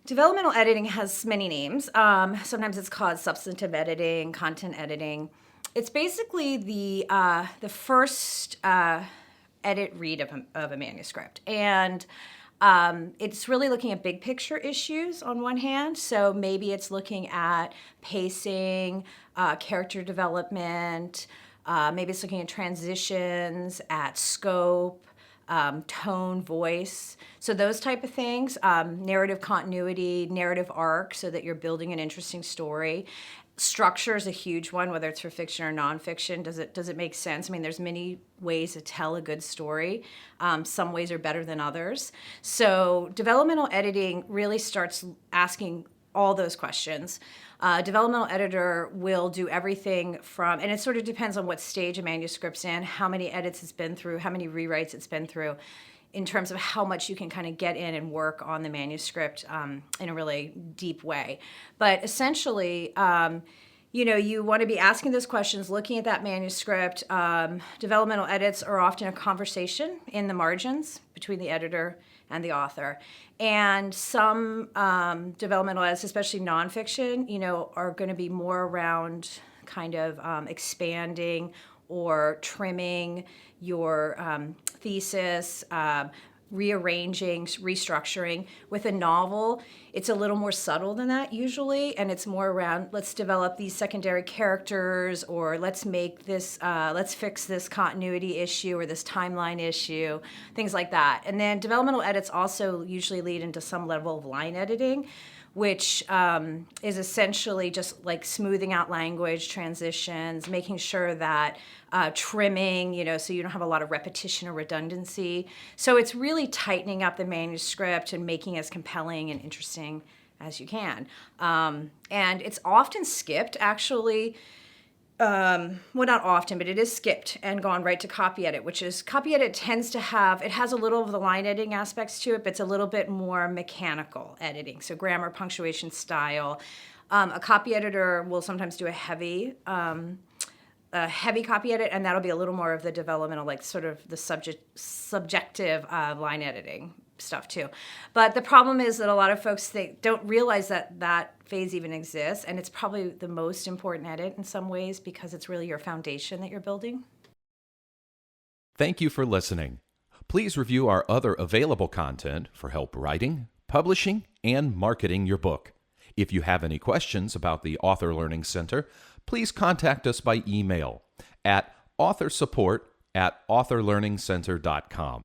Developmental editing has many names. Sometimes it's called substantive editing, content editing. It's basically the first edit read of a manuscript. And it's really looking at big picture issues on one hand. So maybe it's looking at pacing, character development, maybe it's looking at transitions, at scope, tone, voice. So those type of things, narrative continuity, narrative arc, so that you're building an interesting story. Structure is a huge one, whether it's for fiction or nonfiction. Does it make sense? I mean, there's many ways to tell a good story. Some ways are better than others. So developmental editing really starts asking all those questions. Developmental editor will do everything from, and it sort of depends on what stage a manuscript's in, how many edits it's been through, how many rewrites it's been through, in terms of how much you can kind of get in and work on the manuscript in a really deep way. But essentially, you want to be asking those questions, looking at that manuscript. Developmental edits are often a conversation in the margins between the editor and the author. And some developmental edits, especially nonfiction, are going to be more around kind of expanding or trimming your thesis, rearranging, restructuring. With a novel, it's a little more subtle than that usually, and it's more around, let's develop these secondary characters, or let's fix this continuity issue or this timeline issue, things like that. And then developmental edits also usually lead into some level of line editing, which is essentially just like smoothing out language, transitions, making sure that trimming, so you don't have a lot of repetition or redundancy. So it's really tightening up the manuscript and making it as compelling and interesting as you can. And it's often skipped, actually. Well, not often, but it is skipped and gone right to copy edit, which is, copy edit tends to have, it has a little of the line editing aspects to it, but it's a little bit more mechanical editing. So grammar, punctuation, style. A copy editor will sometimes do a heavy copy edit, and that'll be a little more of the developmental, like sort of the subjective line editing stuff too. But the problem is that a lot of folks, they don't realize that phase even exists, and it's probably the most important edit in some ways because it's really your foundation that you're building. Thank you for listening. Please review our other available content for help writing, publishing, and marketing your book. If you have any questions about the Author Learning Center, please contact us by email at authorsupport@authorlearningcenter.com.